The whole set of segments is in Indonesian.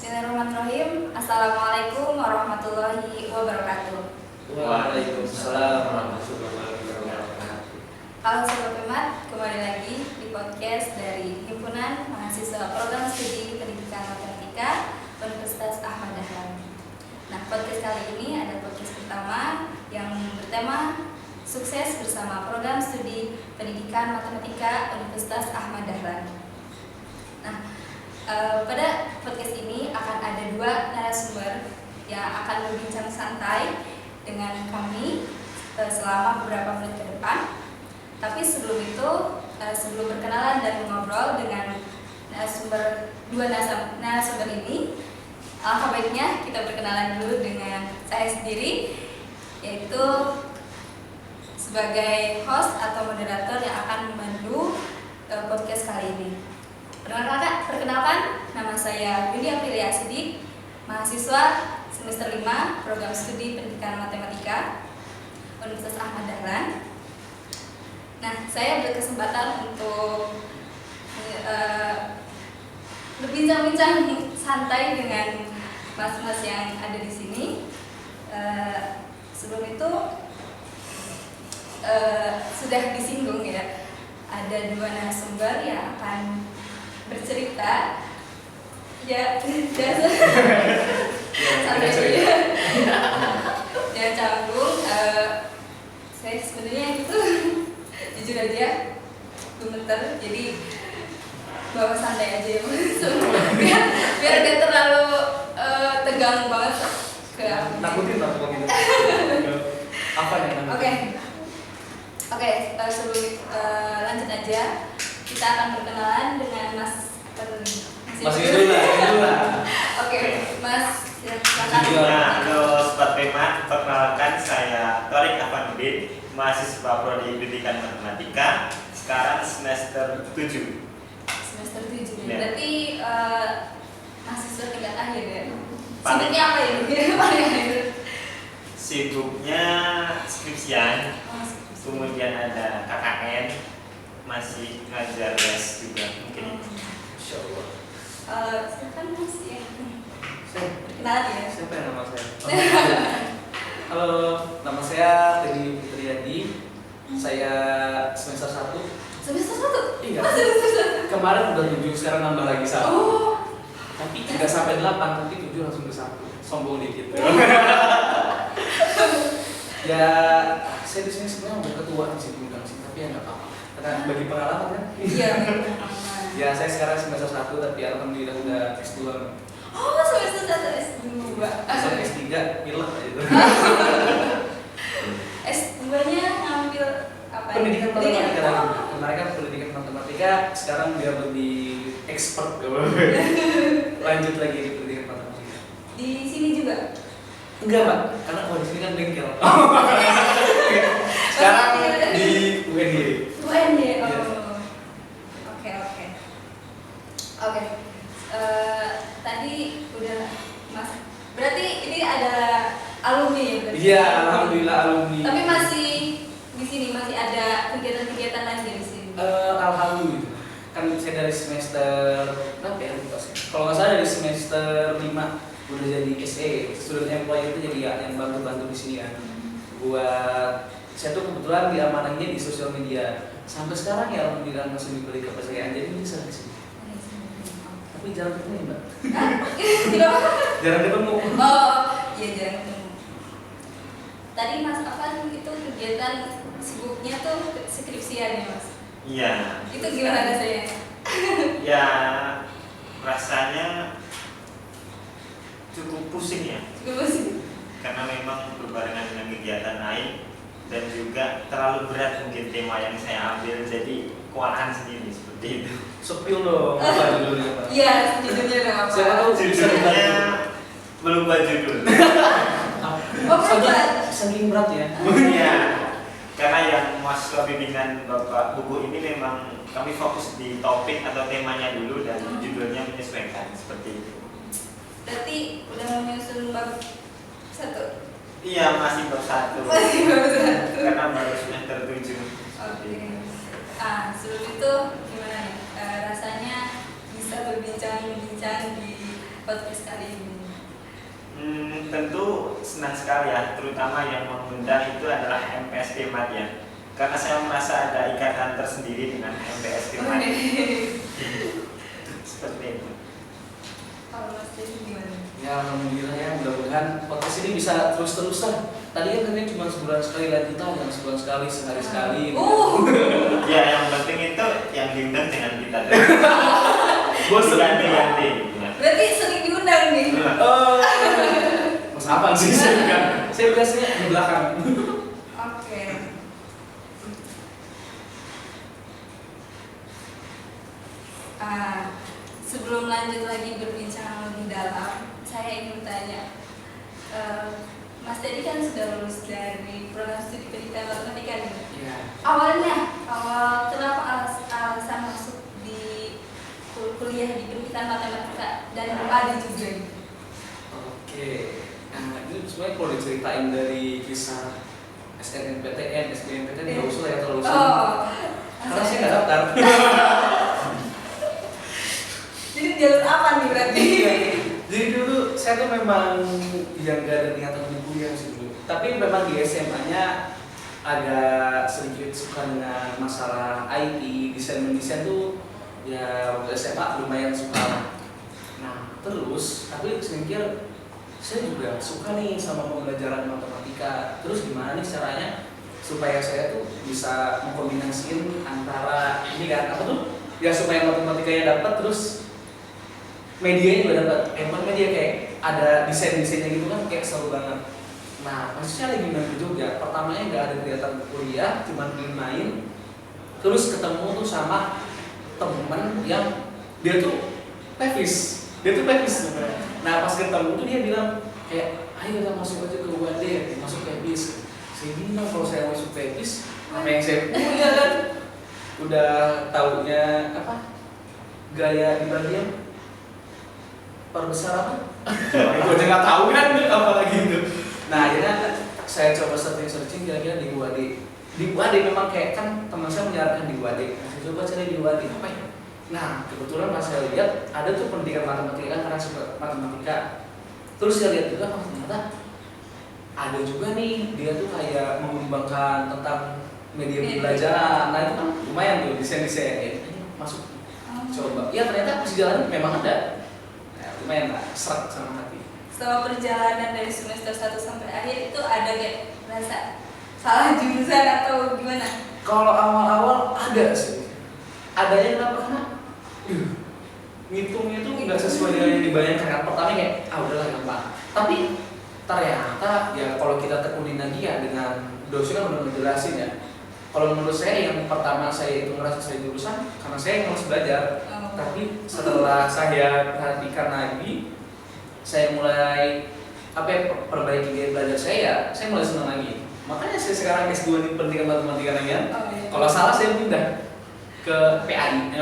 Bismillahirrahmanirrahim. Assalamualaikum warahmatullahi wabarakatuh. Waalaikumsalam warahmatullahi wabarakatuh. Halo Sobat Pemat, kembali lagi di podcast dari Himpunan Mahasiswa Program Studi Pendidikan Matematika Universitas Ahmad Dahlan. Nah, podcast kali ini ada podcast pertama yang bertema Sukses bersama Program Studi Pendidikan Matematika Universitas Ahmad Dahlan. Nah, pada podcast ini akan ada dua narasumber yang akan berbincang santai dengan kami selama beberapa menit ke depan. Tapi sebelum itu, sebelum berkenalan dan mengobrol dengan dua narasumber ini, alangkah baiknya kita berkenalan dulu dengan saya sendiri, yaitu sebagai host atau moderator yang akan memandu podcast kali ini. Perkenalkan, nama saya Yudi Aprilia Sidik, mahasiswa semester 5 Program Studi Pendidikan Matematika Universitas Ahmad Dahlan. Nah, saya berkesempatan untuk berbincang-bincang santai dengan mas-mas yang ada di sini. Sebelum itu sudah disinggung ya, ada dua narasumber yang akan bercerita. Ya, biasa. Santai aja. Ya, canggung. Saya sebenarnya itu jujur aja gemeter, jadi bawa santai aja ya, biar dia terlalu tegang banget ke aku. Takutin gitu. Apa yang Oke, sebelum lanjut aja, kita akan berkenalan dengan Mas Yudha. Oke, Mas, silakan. Halo Sobat Pemat, perkenalkan saya Thorik Afandudin, mahasiswa Prodi Pendidikan Matematika, sekarang semester 7. Semester 7 Ya. Berarti mahasiswa tingkat akhir ya? Paling- Sibuknya apa ya? Paling akhir. Sibuknya skripsian, Oh, skripsi. kemudian ada KKN, masih ngajar les juga mungkin. Insya Allah. Silakan Mas ya. Saya, Perkenalan ya. siapa yang nama saya? Halo, nama saya Teddy Fitriadi. Saya semester 1. Semester 1? Iya. Oh, semester 1. Kemarin udah 7, sekarang nambah lagi 1. Oh. Tapi 3 sampai 8, nanti 7 langsung ke 1. Sombong dikit. Ya, saya di sini sebenarnya udah ketua sih, tapi ya nggak apa-apa. Karena bagi pengalaman kan. Iya. Ya, saya sekarang semester 1, tapi alhamdulillah udah S2. Oh, semester 1 S2. Sampai S3 pilek gitu. S2-nya ngambil apa? Pendidikan matematika lagi. Oh. Kemarin kan pendidikan matematika, sekarang biar lebih expert lanjut lagi di pendidikan matematika. Di sini juga. Enggak, Pak, karena kalau di sini kan bengkel. Sekarang di UNY. UNY. Iya. Oh. Oke. Tadi udah Mas. Berarti ini ada alumni ya berarti? Iya, alhamdulillah alumni. Tapi masih di sini masih ada kegiatan-kegiatan lain di sini. Alhamdulillah. Kan saya dari semester berapa ya? Lupa sih. Kalau nggak salah dari semester 5 udah jadi SE, student employee itu jadi ya, yang bantu-bantu di sini kan. Buat saya tuh kebetulan diamanahnya di sosial media. Sampai sekarang ya alhamdulillah masih diberi kepercayaan, jadi bisa di sini. Tapi jarang ketemu ya, Mbak. Tidak. Jarang ketemu. Oh, iya jarang ketemu. Tadi Mas Afan itu kegiatan sibuknya tuh skripsian ya Mas? Iya. Itu gimana rasanya? Ya, rasanya cukup pusing ya, Cukup sih. karena memang berbarengan dengan kegiatan lain dan juga terlalu berat mungkin tema yang saya ambil, jadi kewalahan sendiri seperti itu. Sepil dong, apa judulnya, Pak? Iya, judulnya udah apa? Siapa tahu bisa Judulnya dibantu. belum judul. Oh, berat. Saking berat ya. Iya, karena yang mahasiswa bimbingan Bapak Buku ini memang kami fokus di topik atau temanya dulu dan judulnya menyesuaikan seperti itu. Berarti udah mau nyusun bab 1? Iya, masih bab 1. Masih bab 1. Karena baru semester 7. Oke. Sebelum itu gimana nih rasanya bisa berbincang di podcast kali tentu senang sekali ya, terutama yang mengundang itu adalah MPSP Mat ya. Karena saya merasa ada ikatan tersendiri dengan MPSP Mat. Seperti itu. Kalau Mas Dedi gimana? Ya alhamdulillah ya, mudah-mudahan podcast ini bisa terus-terusan. Tadi kan katanya cuma sebulan sekali lanjutan, yang sebulan sekali, sehari sekali. Ya yang penting itu yang diundang dengan kita. Bosan. Ganti-ganti. Berarti sering diundang nih. Mas apa sih saya biasanya di belakang. Oke. Sebelum lanjut lagi berbincang lebih dalam, saya ingin tanya, Mas Dedi kan sudah lulus dari program studi pendidikan matematika nih. Iya. Awal kenapa alasan masuk di kuliah di pendidikan matematika dan ada juga nih? Oke. Nah, ini sebenarnya kalau diceritain dari kisah SNMPTN, SBMPTN nggak usah ya terlalu sering. Karena saya nggak daftar. Jadi jalur apa nih berarti? Jadi dulu saya tuh memang yang gak ada niatan untuk kuliah sih dulu. Tapi memang di SMA-nya agak sedikit suka dengan masalah IT, desain tuh ya waktu SMA lumayan suka. Nah terus aku mikir saya juga suka nih sama pembelajaran matematika. Terus gimana nih caranya supaya saya tuh bisa mengkombinasiin antara ini kan apa tuh? Ya supaya matematikanya dapat terus medianya juga dapat, media kayak ada desainnya gitu kan kayak seru banget. Nah, maksudnya lagi main ke Jogja, pertamanya nggak ada kegiatan kuliah, cuma main. Terus ketemu tuh sama temen yang dia tuh pevis sebenarnya. Nah pas ketemu tuh dia bilang kayak, ayo kita masuk aja ke UAD, masuk pevis. Saya bilang kalau saya masuk pevis, apa yang saya punya kan? Udah taunya apa? Gaya di bagian perbesar apa? Itu aja nggak tahu kan, apalagi itu. Nah akhirnya saya coba searching kira-kira di UAD. Di UAD memang kayak kan teman saya menyarankan di UAD. Saya coba cari di UAD apa ya? Nah kebetulan pas saya lihat ada tuh pendidikan matematika kan karena suka matematika. Terus saya lihat juga oh ternyata ada juga nih dia tuh kayak mengembangkan tentang media pembelajaran. Nah itu kan lumayan tuh desain masuk coba. Ya ternyata pas jalan memang ada. Lumayan lah, serak sama hati. Selama perjalanan dari semester 1 sampai akhir itu ada kayak rasa salah jurusan atau gimana? Kalau awal-awal ada sih. Adanya kenapa? Karena ngitungnya tuh nggak sesuai dengan yang dibayangkan. Kan pertama kayak udahlah gampang. Tapi ternyata ya kalau kita tekunin lagi ya dengan dosen kan udah ngejelasin ya. Kalau menurut saya yang pertama saya itu merasa saya jurusan karena saya harus belajar. Tapi setelah saya perhatikan lagi, saya mulai perbaiki gaya belajar saya mulai senang lagi. Makanya saya sekarang S2 di pendidikan matematika lagi kan. Kalau salah saya pindah ke PAI.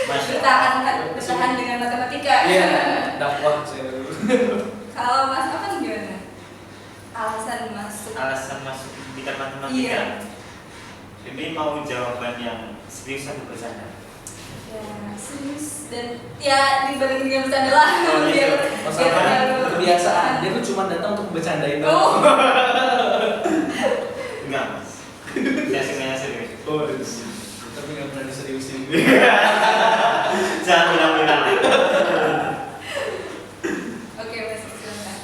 Bertahan dengan matematika. Iya, dakwah saya dulu. Kalau Mas apa gimana? Alasan masuk pendidikan matematika. Iya. Ini mau jawaban yang serius atau bercanda? Ya, serius dan ya dibanding dengan bercanda lah. Kebiasaan, dia tuh cuma datang untuk bercandain doang. Enggak mas, biasanya serius. Oh, tapi nggak pernah diseriusin. Jangan bilang-bilang. Oke, Mas silakan.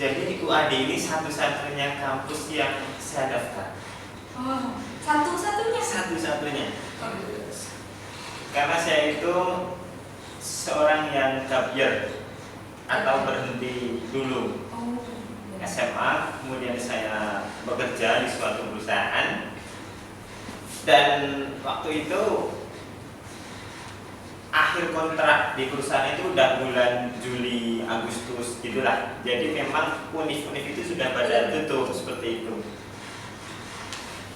Jadi di UAD ini satu-satunya kampus yang saya daftar. Oh, satu-satunya? Satu-satunya. Karena saya itu seorang yang gap year atau berhenti dulu SMA, kemudian saya bekerja di suatu perusahaan dan waktu itu akhir kontrak di perusahaan itu udah bulan Juli Agustus gitulah. Jadi memang univ-univ itu sudah pada tutup seperti itu.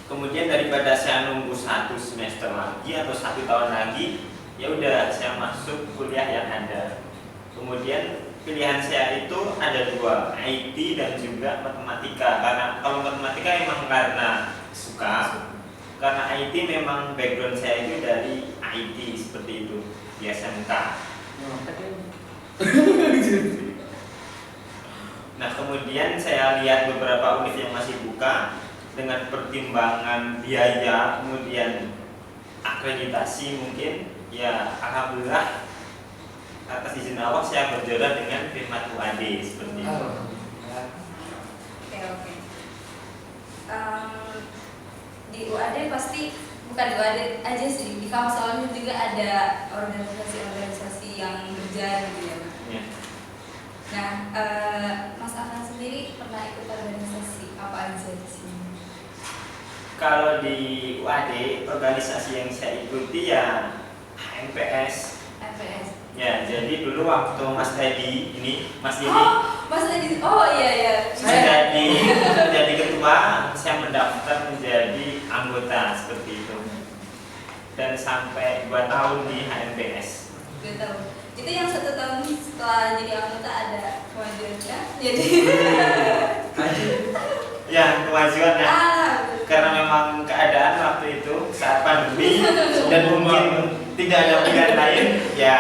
Kemudian daripada saya nunggu 1 semester lagi atau 1 tahun lagi, ya udah saya masuk kuliah yang ada. Kemudian pilihan saya itu ada 2, IT dan juga matematika. Karena kalau matematika memang karena suka, karena IT memang background saya itu dari IT seperti itu di SMK. Nah kemudian saya lihat beberapa univ yang masih buka, dengan pertimbangan biaya kemudian akreditasi mungkin ya alhamdulillah atas izin Allah saya berjodoh dengan Firmat UAD seperti itu. Oke. Di UAD pasti bukan di UAD aja sih, di Kamsalnya juga ada organisasi-organisasi yang berjalan gitu ya. Ya. Nah, Mas Afan sendiri pernah ikut organisasi apa aja di sini? Kalau di UAD organisasi yang saya ikuti ya HMPS. MPS. Ya, jadi dulu waktu Mas Edi ini, Mas Didi, Mas Edi, oh iya. saya menjadi ketua, saya mendaftar menjadi anggota seperti itu. Dan sampai 2 tahun di HMPS. 2 tahun. Itu yang 1 tahun setelah jadi anggota ada kemajuan kan? Jadi Ya, kemajuan ya. Karena memang keadaan waktu itu saat pandemi dan mungkin tidak ada pilihan lain, ya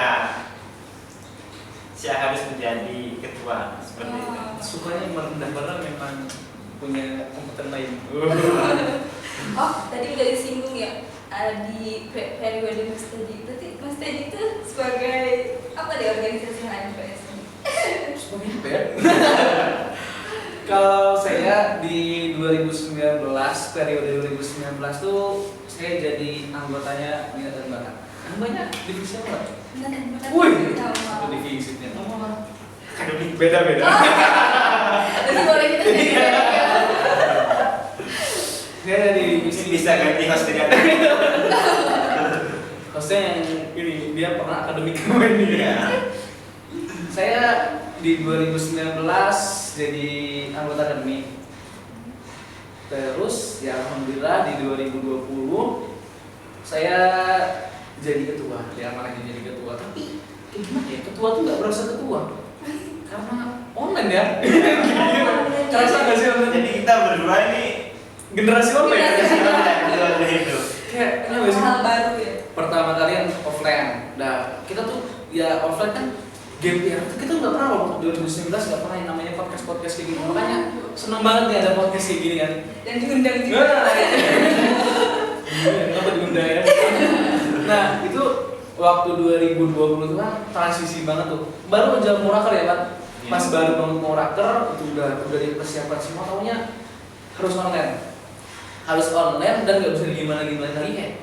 saya harus menjadi ketua seperti itu. Sukanya merendah memang punya kompeten lain. Oh, tadi udah disinggung ya di periode Mas Teddy. Berarti Mas Teddy itu sebagai apa di organisasi HMPS ini? Sebagai apa ya? Kalau saya di 2019, periode 2019 tuh saya jadi anggotanya minat dan bakat. Namanya divisi apa? Minat dan bakat. Wih, Sama. itu divisinya. Akademik Beda-beda. Jadi boleh kita share ya. Saya ada di divisi bisa ganti host dengan hostnya yang ini dia pernah akademik kemarin nih. ya. Saya di 2019 jadi anggota akademik. Terus ya alhamdulillah di 2020 saya jadi ketua, diamanahkan jadi ketua. Tapi gimana ya, ketua tuh nggak berasa ketua karena online ya. Kerasa nggak sih online? Jadi kita berdua ini Generasi online ya? itu. Kayak nggak sih? Hal baru ya. Pertama kali yang offline. Nah kita tuh ya offline kan game ya, kita nggak pernah loh 2019 nggak pernah yang namanya podcast kayak gini. Makanya seneng banget nih ada podcast kayak gini kan. Dan diundang juga. Kenapa diundang ya? Nah itu waktu 2020 itu kan transisi banget tuh. Baru aja mau raker ya kan? Pas baru banget mau raker itu udah dipersiapkan semua, taunya harus online dan nggak bisa gimana lagi ya.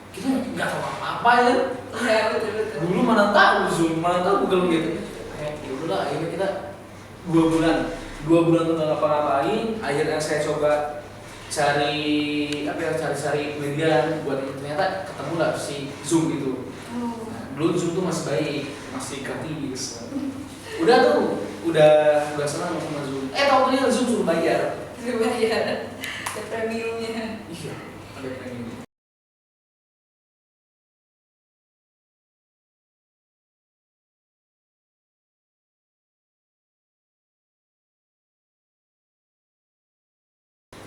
Kita nggak tahu apa-apa ya. Iya betul. Dulu mana tahu Zoom, mana tahu Google gitu. Kayak ya udahlah, akhirnya kita 2 bulan tuh nggak ngapa-ngapain. Akhirnya saya coba cari media buat ini, ternyata ketemu lah si Zoom itu. Nah, dulu Zoom tuh masih baik, masih gratis. Udah senang sama Zoom. Tahu ternyata Zoom suruh bayar. Ada premiumnya. Iya, ada premium.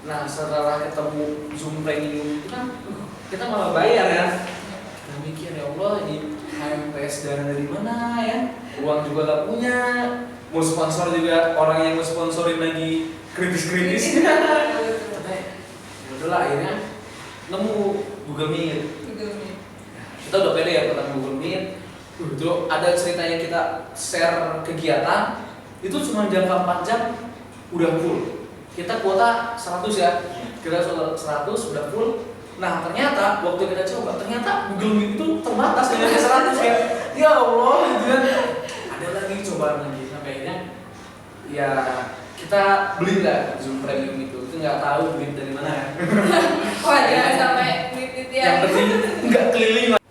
Nah setelah ketemu Zoom Premium itu kan kita malah bayar ya. Kita mikir ya Allah ini HMPS dana dari mana ya? Uang juga gak punya. Mau sponsor juga orang yang mau sponsorin lagi kritis. Udahlah akhirnya nemu Google Meet. Kita udah pede ya ketemu Google Meet. Itu ada ceritanya kita share kegiatan itu cuma jangka 4 jam udah full. Kita kuota 100 ya, kita 100 udah full. Nah ternyata waktu kita coba, ternyata Google Meet itu terbatas dengan 100 ya. Ya Allah, gitu kan. Ada lagi cobaan lagi sampai akhirnya ya kita beli lah Zoom Premium itu nggak tahu duit dari mana ya. Wah jangan sampai duit ya. Yang penting nggak keliling lah.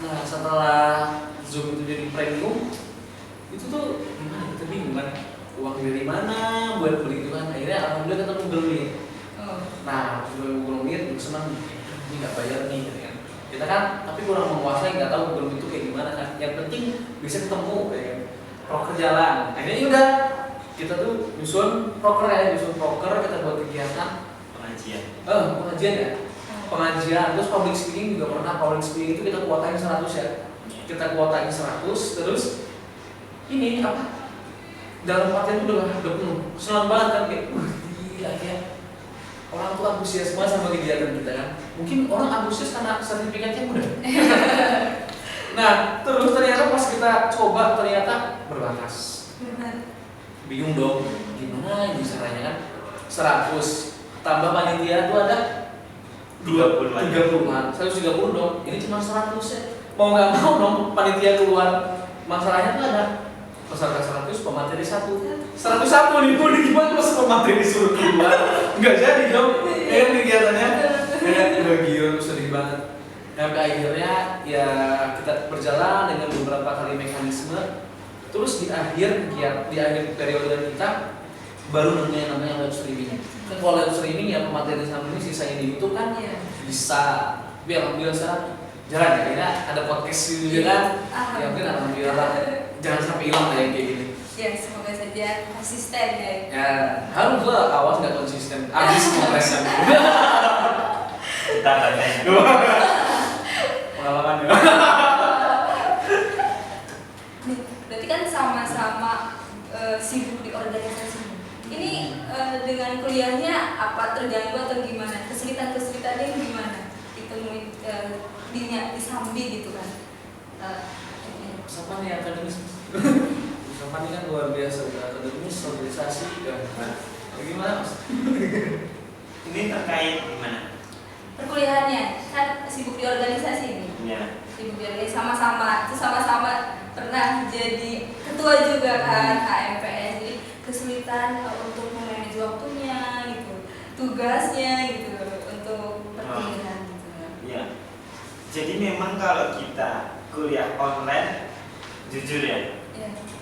Nah setelah Zoom itu jadi premium, itu tuh kita bingung kan uang dari mana buat beli itu kan. Akhirnya alhamdulillah ketemu Google Meet. Nah Google Meet gue senang ini nggak bayar nih gitu kan. Kita kan tapi kurang menguasai, nggak tahu Google Meet itu kayak gimana kan. Yang penting bisa ketemu ya kan. Proker jalan. Akhirnya udah kita tuh nyusun proker kita buat kegiatan pengajian ya. Pengajian terus public speaking juga pernah. Public speaking itu kita kuotain 100 ya. Kita kuotain 100 terus ini apa? dalam artian itu udah penuh, senang banget kan kayak gila kayak orang tuh antusias banget sama kegiatan kita kan. Mungkin orang antusias karena sertifikatnya mudah. Nah terus ternyata pas kita coba ternyata berbatas. Bingung dong, gimana ini caranya kan? 100 tambah panitia itu ada 30-an, 130 dong. Ini cuma 100 ya. Mau nggak mau dong panitia keluar. Masalahnya tuh ada peserta 100, pemateri 1. 101 nih, mau gimana pas pemateri disuruh keluar? Nggak jadi dong. Kegiatannya udah gila, sedih banget. Sampai akhirnya ya kita berjalan dengan beberapa kali mekanisme. Terus di akhir periode kita baru namanya live streaming. Kan kalau live streaming ya pemateri sama ini sisanya di YouTube kan bisa. Biar alhamdulillah sekarang jalan ya, kayaknya ada podcast juga kan. Ya mungkin alhamdulillah jangan sampai hilang kayak gini. Ya semoga saja konsisten ya. Ya harus gua awas nggak konsisten. Abis kompresan. Kita tanya. Pengalaman ya. Nih, berarti kan sama-sama sibuk di organisasi. Ini dengan kuliahnya apa terganggu atau gimana? Kesulitan-kesulitannya gimana? Ditemui disambi gitu kan? Siapa nih akademis? Siapa nih kan luar biasa akademis, organisasi kan. Bagaimana Mas? Ini terkait gimana? Perkuliahannya kan sibuk di organisasi ini. Ya. Sibuk di organisasi sama-sama pernah jadi ketua juga kan HMPS. Jadi kesulitan untuk memanage waktunya gitu, tugasnya gitu untuk perkuliahan gitu. Ya. Jadi memang kalau kita kuliah online, jujur ya,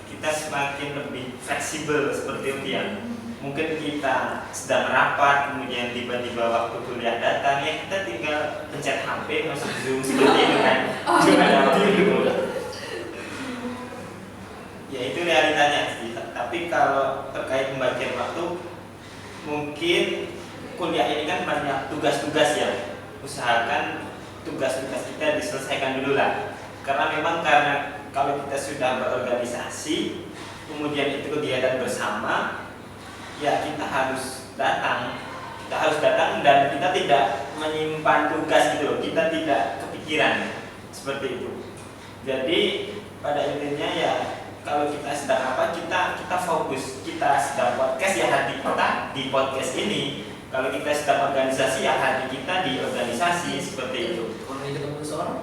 kita semakin lebih fleksibel seperti itu ya. Mungkin kita sedang rapat, kemudian tiba-tiba waktu kuliah datang, ya kita tinggal pencet HP, masuk Zoom seperti itu kan. Cuma ada waktu itu. Ya itu realitanya sih. Tapi kalau terkait pembagian waktu, mungkin kuliah ini kan banyak tugas-tugas ya. Usahakan tugas-tugas kita diselesaikan dulu lah. Karena kalau kita sudah berorganisasi, kemudian itu kegiatan bersama, ya kita harus datang dan kita tidak menyimpan tugas gitu, kita tidak kepikiran seperti itu. Jadi pada intinya ya kalau kita sedang apa, kita fokus, kita sedang podcast ya hati kita di podcast ini. Kalau kita sedang organisasi ya hati kita di organisasi seperti itu. Kalau lagi ketemu seseorang?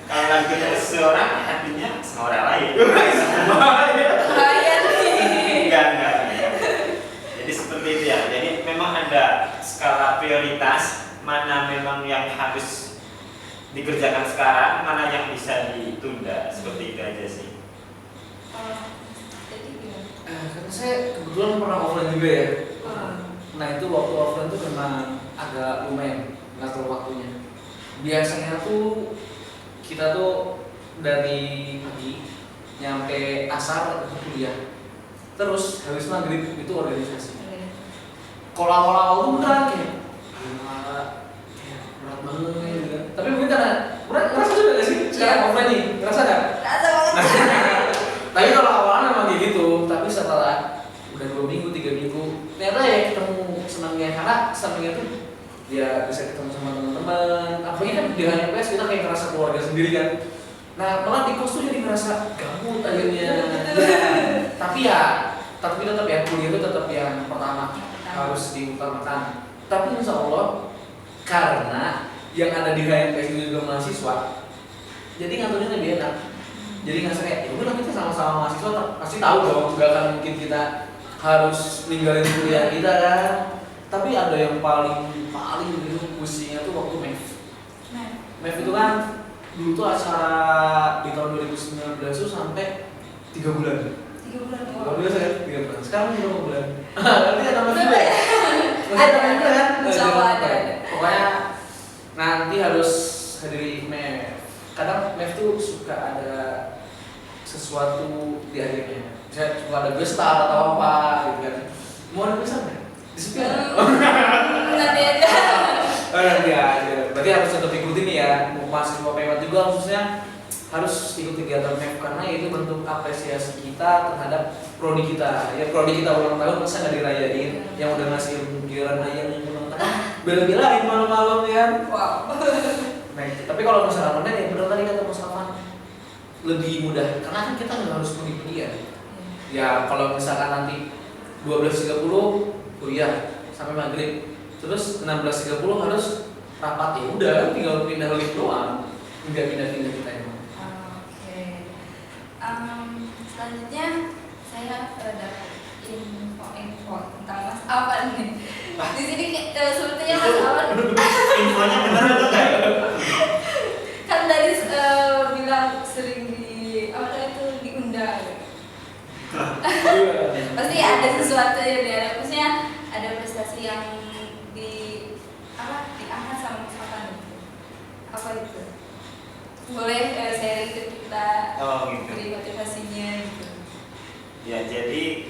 Kalau lagi ketemu seseorang hatinya sama orang lain. Bahaya nih. Enggak. Jadi seperti itu ya. Jadi memang ada skala prioritas, mana memang yang harus dikerjakan sekarang, mana yang bisa ditunda. Seperti itu aja sih. Jadi gimana? Karena saya kebetulan pernah offline juga ya. Nah itu waktu offline tuh memang agak lumayan ngatur waktunya. Biasanya tuh kita tuh dari pagi nyampe asar ke kuliah, terus habis maghrib itu organisasi. Kalau awal-awal tuh beneran kayak berat banget gitu. Tapi mungkin karena ngerasa juga gak sih sekarang offline nih, ngerasa gak? Rasa banget. Tapi kalau awalnya memang kayak gitu, tapi setelah udah 2 minggu, 3 minggu, ternyata ya ketemu senangnya, karena senangnya tuh ya bisa ketemu sama teman-teman. Apalagi kan di HMPS kita kayak ngerasa keluarga sendiri kan. Nah malah di kos tuh jadi ngerasa gabut akhirnya. Tapi tetap ya kuliah itu tetap yang pertama harus diutamakan. Tapi insya Allah karena yang ada di HMPS itu juga mahasiswa, jadi ngaturnya lebih enak. Jadi nggak kayak ya udah kita sama-sama mahasiswa pasti tahu dong, nggak akan mungkin kita harus ninggalin kuliah kita kan. Tapi ada yang paling gitu pusingnya tuh waktu MEF. MEF itu kan dulu tuh acara di tahun 2019 tuh sampai 3 bulan. 3 bulan. Luar biasa kan? 3 bulan. Sekarang udah 5 bulan. Nanti ada tambah juga ya? Masih ada juga kan? Ada. Pokoknya nanti harus hadiri MEF. Kadang MEF tuh suka ada sesuatu di akhirnya. Misalnya suka ada gestar atau apa gitu kan. Mau ada gestar nggak? Disukai nggak? Nanti aja. Nanti aja. Berarti harus tetap ikutin nih ya. Mau mahasiswa PEWAT juga khususnya harus ikut kegiatan MEF karena itu bentuk apresiasi kita terhadap prodi kita. Ya prodi kita ulang tahun masa nggak dirayain, yang udah ngasih giliran ayam yang ulang tahun bela-belain malam-malam ya. Wow. Nah, tapi kalau misalnya online ya benar tadi kata Mas Afan, lebih mudah karena kan kita nggak harus pergi ya. Ya kalau misalkan nanti 12.30 kuliah sampai maghrib, terus 16.30 harus rapat, ya udah tinggal pindah lift doang, nggak pindah-pindah kita emang. Oke. Selanjutnya saya dapat info tentang Mas Afan nih. Di sini sepertinya Mas Afan Infonya benar atau enggak? kan dari bilang sering di apa itu diundang. Pasti ada sesuatu yang dia, maksudnya ada prestasi yang diangkat sama Mas Afan gitu. Apa itu? Boleh sharing ke kita Oh gitu. dari motivasinya gitu. Ya jadi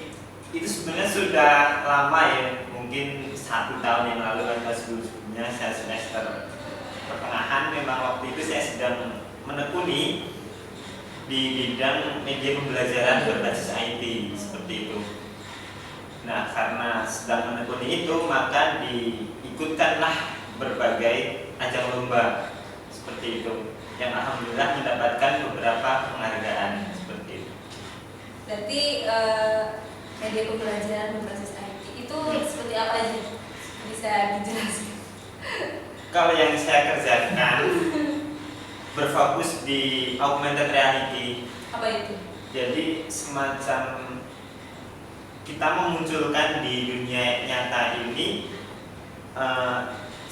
itu sebenarnya sudah lama ya, mungkin 1 tahun yang lalu atau sebelumnya saya semester pertengahan memang waktu itu saya sedang menekuni di bidang media pembelajaran berbasis IT seperti itu. Nah karena sedang menekuni itu maka diikutkanlah berbagai ajang lomba seperti itu yang alhamdulillah mendapatkan beberapa penghargaan seperti itu. Berarti media pembelajaran berbasis IT itu seperti apa aja? Bisa dijelaskan? Kalau yang saya kerjakan berfokus di augmented reality. Apa itu? Jadi semacam kita memunculkan di dunia nyata ini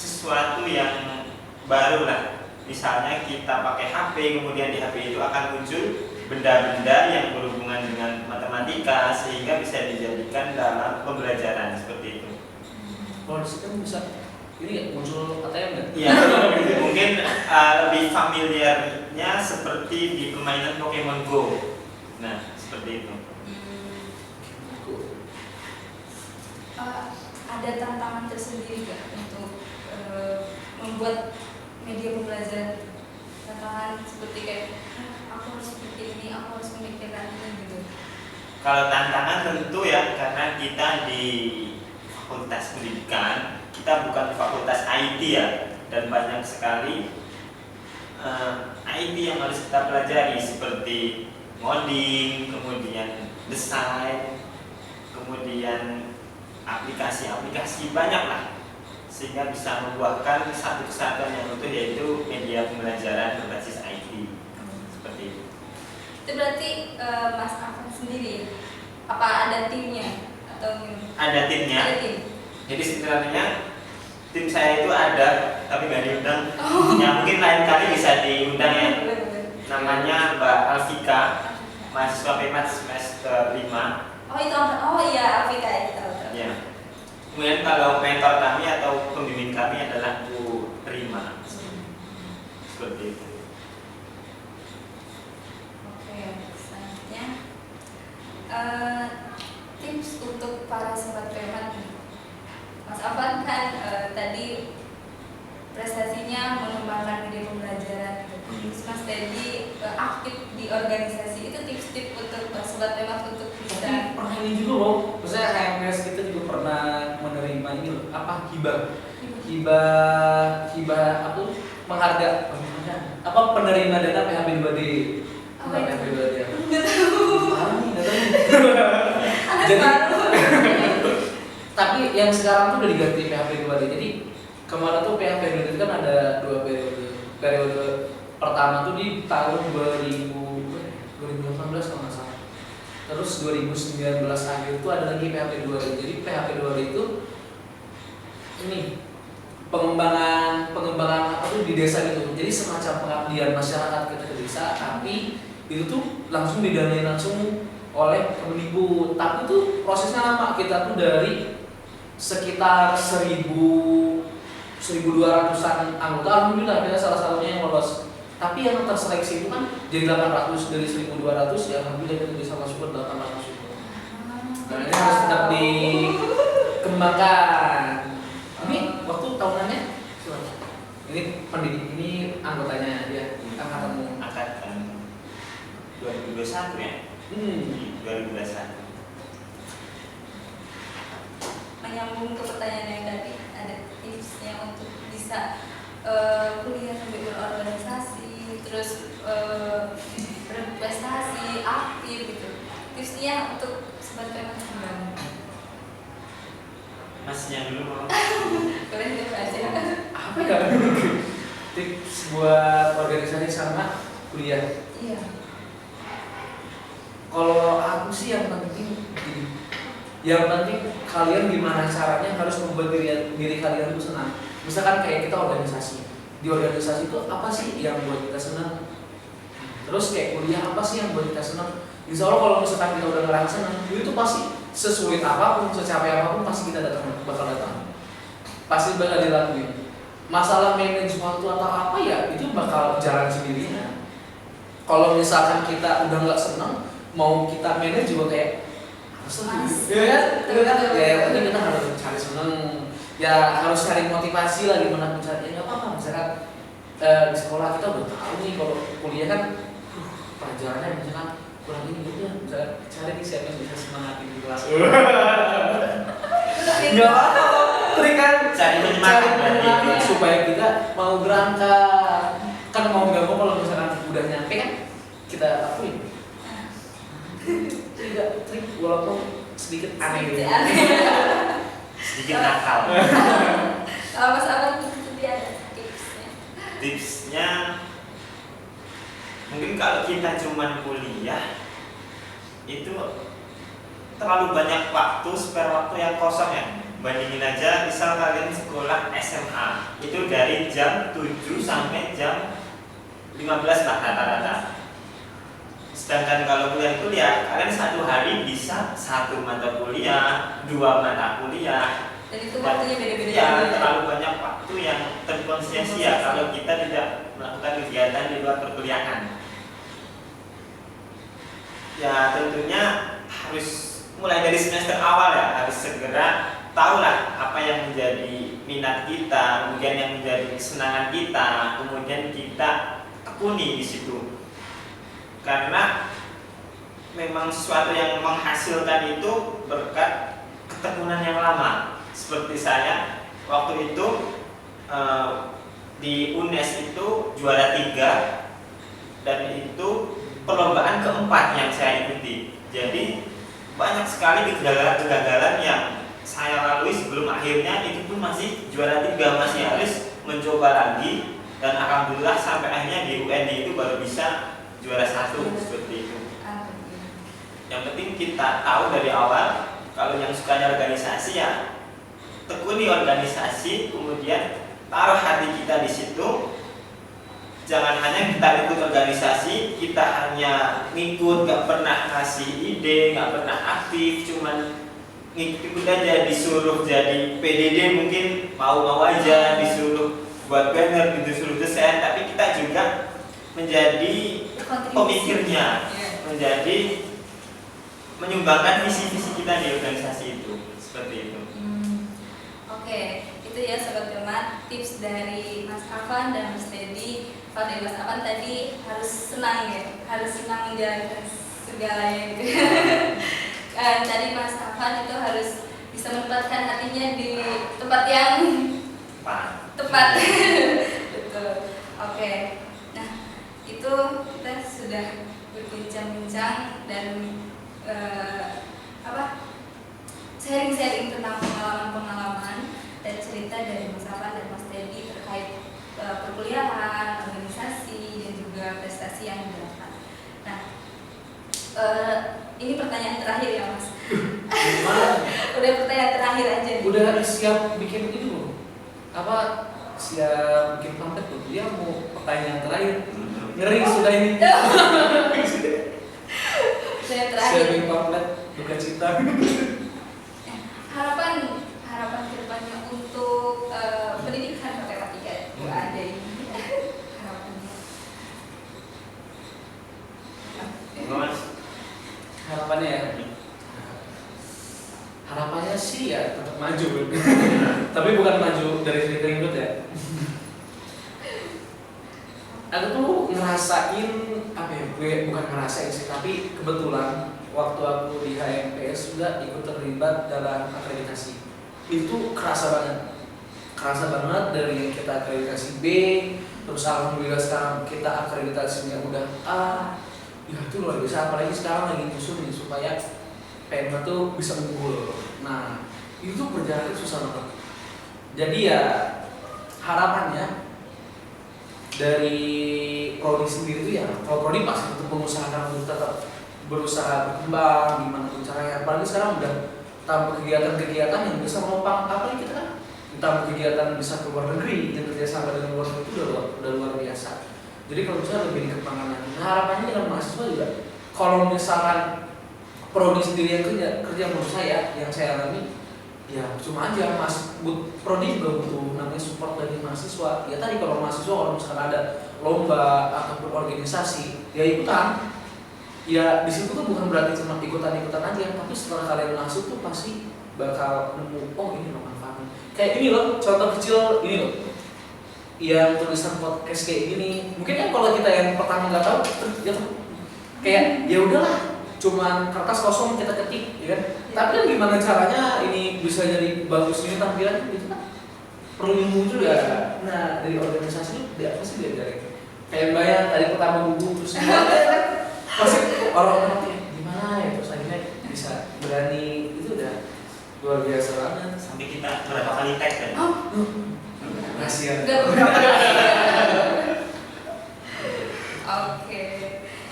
sesuatu yang baru lah. Misalnya kita pakai HP, kemudian di HP itu akan muncul benda-benda yang berhubungan dengan matematika sehingga bisa dijadikan dalam pembelajaran seperti itu. Kalau di situ bisa ini ya muncul ATM nggak? Iya, mungkin lebih familiarnya seperti di permainan Pokemon Go. Nah, seperti itu. Ada tantangan tersendiri nggak untuk membuat media pembelajaran? Tantangan seperti kayak aku harus bikin ini, aku harus memikirkan ini gitu. Kalau tantangan tentu ya karena kita di fakultas pendidikan, kita bukan fakultas IT ya, dan banyak sekali IT yang harus kita pelajari seperti ngoding, kemudian desain, kemudian aplikasi-aplikasi banyak lah, sehingga bisa membuahkan satu kesatuan yang utuh yaitu media pembelajaran berbasis IT seperti itu. Itu berarti Mas Afan sendiri ya? Apa ada timnya atau gimana? Ada timnya. Ada tim. Jadi sebenarnya tim saya itu ada, tapi nggak diundang. Ya mungkin lain kali bisa diundang ya. Namanya Mbak Alfika, mahasiswa PEMAT semester 5. Oh itu oh iya Afika ya tahu. Ya. Kemudian kalau mentor kami atau pembimbing kami adalah Bu Prima. Seperti itu. Oke, selanjutnya tips untuk para sobat PEMAT nih. Mas Afan kan tadi prestasinya mengembangkan media pembelajaran gitu. Terus Mas Teddy aktif di organisasi. Itu tips-tips untuk sobat PEMAT untuk bisa Tapi pernah ini juga loh, maksudnya HMS kita juga pernah menerima ini loh, apa hibah apa tuh menghargai apa penerima dana PHB 2D. Apa Apa itu? PHB 2D? Nggak tahu. Anak Jadi baru. tapi yang sekarang tuh udah diganti PHB 2D. Jadi kemarin tuh PHB 2D itu kan ada 2 periode. Periode pertama tuh di tahun 2018 kalau nggak salah. Terus 2019 akhir itu ada lagi PHP 2D. Jadi PHP 2D itu ini pengembangan apa tuh di desa gitu. Jadi semacam pengabdian masyarakat kita ke desa, tapi itu tuh langsung didanai langsung oleh Kemendikbud. Tapi tuh prosesnya lama. Kita tuh dari sekitar 1.200-an anggota, alhamdulillah kita salah satunya yang lolos. Tapi yang terseleksi itu kan jadi 800 dari 1.200, ya alhamdulillah kita bisa masuk ke 800 itu. Nah ini harus tetap dikembangkan. Ini waktu tahunannya ini pendidik, ini anggotanya dia angkatanmu. Angkatan 2021 ya. 2021. Menyambung ke pertanyaan yang tadi, ada tipsnya untuk bisa kuliah sambil berorganisasi, terus berprestasi, aktif gitu. Tipsnya untuk sebagai macam Masnya dulu mau. boleh dulu aja. Apa ya? Tips buat organisasi sama kuliah. Iya. Kalau aku sih yang penting gini. Yang penting kalian gimana caranya harus membuat diri kalian tuh senang. Misalkan kayak kita organisasi. Di organisasi itu apa sih yang buat kita senang? Terus kayak kuliah apa sih yang buat kita senang? Insya Allah kalau misalkan kita udah ngerasa senang, itu pasti sesulit apapun, secapek apapun pasti kita bakal datang. Pasti bakal dilakuin. Masalah manage waktu atau apa ya itu bakal jalan sendirinya. Kalau misalkan kita udah nggak senang, mau kita manage juga kayak ya yang penting kita harus cari seneng, ya harus cari motivasi lah gimana mencari. Nggak apa-apa misalkan di sekolah kita udah tahu nih kalau kuliah kan pelajarannya misalkan kurang ini udah misalkan cari nih siapa yang bisa semangatin di kelas. Nggak apa-apa, trik kan Cari penyemangat supaya kita mau berangkat. Kan mau nggak mau kalau misalkan udah nyampe kan kita lakuin. Tidak trik walaupun sedikit aneh gitu. Sedikit nakal. Kalau Mas Alan itu dia ada tipsnya. Tipsnya mungkin kalau kita cuman kuliah itu terlalu banyak waktu, spare waktu yang kosong ya. Bandingin aja misal kalian sekolah SMA itu dari jam 7 sampai jam 15 lah rata-rata. Sedangkan kalau kuliah kalian satu hari bisa 1 mata kuliah, 2 mata kuliah. Dan itu waktunya beda-beda. Ya, terlalu banyak waktu yang terbuang sia-sia kalau kita tidak melakukan kegiatan di luar perkuliahan. Ya, tentunya harus mulai dari semester awal ya, harus segera tahulah apa yang menjadi minat kita, kemudian yang menjadi kesenangan kita, kemudian kita tekuni di situ. Karena memang sesuatu yang menghasilkan itu berkat ketekunan yang lama. Seperti saya waktu itu di UNES itu juara 3 dan itu perlombaan keempat yang saya ikuti. Jadi banyak sekali kegagalan yang saya lalui sebelum akhirnya itu pun masih juara 3, masih harus mencoba lagi, dan alhamdulillah sampai akhirnya di UND itu baru bisa juara 1 seperti itu. Yang penting kita tahu dari awal kalau yang sukanya organisasi ya tekuni organisasi, kemudian taruh hati kita di situ. Jangan hanya kita ikut organisasi, kita hanya ngikut, gak pernah ngasih ide, gak pernah aktif, cuman ngikut aja, disuruh jadi PDD mungkin mau-mau aja, disuruh buat banner, disuruh desain, tapi kita juga menjadi pemikirnya, menjadi menyumbangkan visi-visi kita di organisasi itu, seperti itu. Oke, itu ya sobat Gemat, tips dari Mas Afan dan Mas Teddy. Kalau dari Mas Afan tadi harus senang ya, harus senang menjalankan segalanya gitu. Tadi Mas Afan itu harus bisa menempatkan hatinya di tempat yang tepat. Betul. Oke. Nah, itu kita sudah berbincang-bincang dan sharing-sharing tentang pengalaman-pengalaman dan cerita dari Mas Afan dan Mas Teddy terkait perkuliahan, organisasi, dan juga prestasi yang didapat. Nah, ini pertanyaan terakhir ya Mas. Udah pertanyaan terakhir aja. Udah siap bikin ini belum? Apa siap bikin pamflet tuh? Dia mau pertanyaan terakhir. Ngeri sudah ini. Pertanyaan terakhir. Siap bikin pamflet duka cita. Harapan kedepannya untuk pendidikan matematika itu ada ini harapannya. Harapannya ya. Harapannya sih ya tetap maju. Tapi bukan maju dari segi keringat ya. Aku tuh ngerasain apa ya, gue bukan ngerasain sih, tapi kebetulan waktu aku di HMPS juga ikut terlibat dalam akreditasi. Itu kerasa banget dari yang kita akreditasi B, terus alhamdulillah sekarang kita akreditasinya udah A. Ya itu luar biasa, apalagi sekarang lagi nyusun nih supaya PMA tuh bisa unggul. Nah itu berjalan susah banget. Jadi ya harapannya dari prodi sendiri itu ya, kalau prodi pasti untuk mengusahakan untuk tetap berusaha berkembang gimana pun caranya. Apalagi sekarang udah tambah kegiatan-kegiatan yang bisa menopang, apalagi kita kan tambah kegiatan bisa ke luar negeri, yang kerjasama dengan luar negeri itu udah luar biasa. Jadi kalau bisa lebih dikembangkan lagi. Nah harapannya dengan mahasiswa juga, kalau misalkan prodi sendiri yang kerja menurut saya yang saya alami ya cuma aja prodi juga butuh namanya support dari mahasiswa. Ya tadi kalau mahasiswa kalau misalkan ada lomba ataupun organisasi ya ikutan. Ya di situ tuh bukan berarti cuma ikutan aja, tapi setelah kalian masuk tuh pasti bakal nemu oh ini loh manfaatnya. Kayak ini loh contoh kecil ini loh. Yang tulisan podcast kayak gini. Mungkin kan kalau kita yang pertama nggak tahu ya kayak ya udahlah cuman kertas kosong kita ketik, ya kan? Tapi kan gimana caranya ini bisa jadi bagus ini tampilan itu kan perlu ilmu juga. Nah dari organisasi dia apa sih diajarin? Kayak bayang tadi pertama buku terus pasti orang-orang gimana ya terus akhirnya bisa berani itu udah luar biasa banget. Sampai kita berapa kali tag kan? Kasihan. Oke,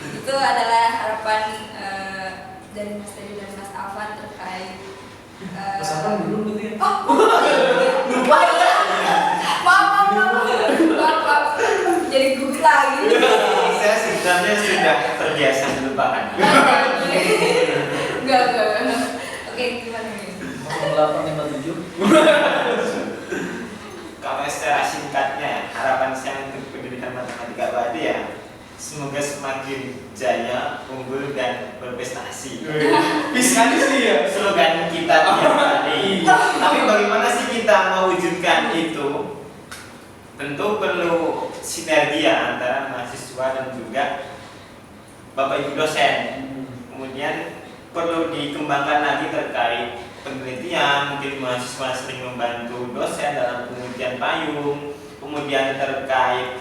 itu adalah harapan dari Mas Teddy dan Mas Afan terkait Mas Afan dulu berarti ya? lupa ya. Maaf. Jadi gugup lagi. Saya sebenarnya sudah terbiasa melupakan. Enggak. Oke, gimana nih? 0857. Kalau secara singkatnya, harapan saya untuk pendidikan matematika UAD ya semoga semakin jaya, unggul dan berprestasi. Bisa sih ya. Slogan kita tiap hari. Tapi bagaimana sih kita mewujudkan itu? Tentu perlu sinergi ya antara mahasiswa dan juga Bapak Ibu dosen. Kemudian perlu dikembangkan lagi terkait penelitian, mungkin mahasiswa sering membantu dosen dalam pengujian payung, kemudian terkait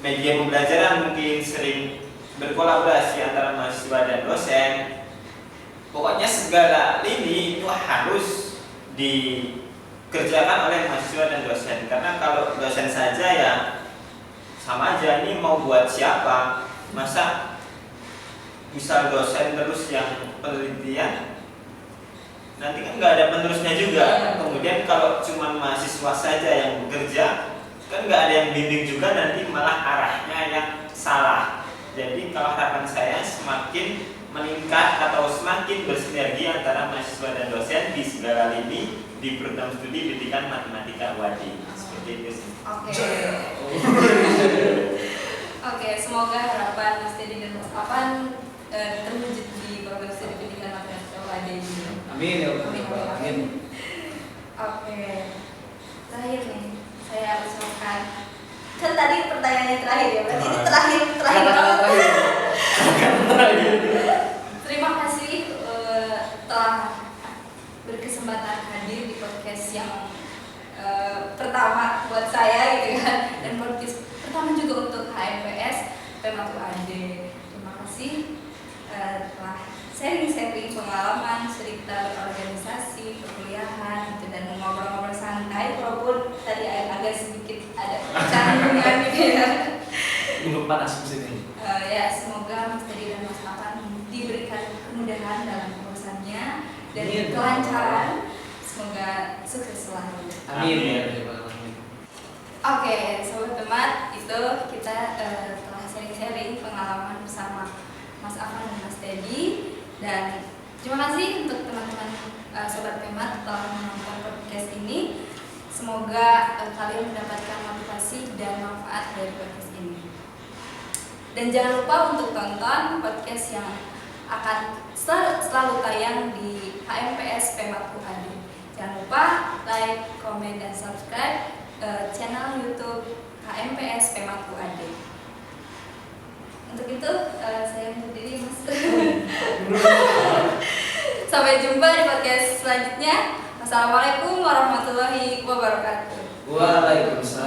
media pembelajaran mungkin sering berkolaborasi antara mahasiswa dan dosen. Pokoknya segala lini itu harus dikerjakan oleh mahasiswa dan dosen, karena kalau dosen saja ya sama aja, ini mau buat siapa? Masa misal dosen terus yang penelitian nanti kan nggak ada penerusnya juga. Kemudian kalau cuma mahasiswa saja yang bekerja kan nggak ada yang bimbing juga, nanti malah arahnya yang salah. Jadi kalau harapan saya semakin meningkat atau semakin bersinergi antara mahasiswa dan dosen di segala lini di program studi pendidikan matematika UAD. Seperti itu sih. Oke, semoga harapan Mas Teddy dan Mas Afan terwujud di program studi pendidikan matematika UAD ini. Amin ya Allah. Amin. Oke, terakhir nih saya harus makan. Kan tadi pertanyaannya terakhir ya, berarti ini terakhir. Terima kasih telah berkesempatan hadir di podcast yang pertama buat saya gitu kan, dan podcast pertama juga untuk HMPS PEMAT UAD. Terima kasih telah sharing pengalaman, cerita organisasi, perkuliahan gitu, dan ngobrol-ngobrol santai walaupun tadi agak sedikit ada canggungan gitu ya. Belum panas di sini. Ya, semoga Mas Teddy dan Mas Afan diberikan kemudahan dalam urusannya dan kelancaran. Semoga sukses selalu. Amin. Oke, sobat teman, itu kita telah sharing pengalaman bersama Mas Afan dan Mas Teddy. Dan terima kasih untuk teman-teman sobat PEMAT telah menonton podcast ini. Semoga kalian mendapatkan motivasi dan manfaat dari podcast ini. Dan jangan lupa untuk tonton podcast yang akan selalu tayang di HMPS PEMAT UAD. Jangan lupa like, komen, dan subscribe channel YouTube HMPS PEMAT UAD. Untuk itu saya undur diri Mas. Sampai jumpa di podcast selanjutnya. Wassalamualaikum warahmatullahi wabarakatuh. Waalaikumsalam.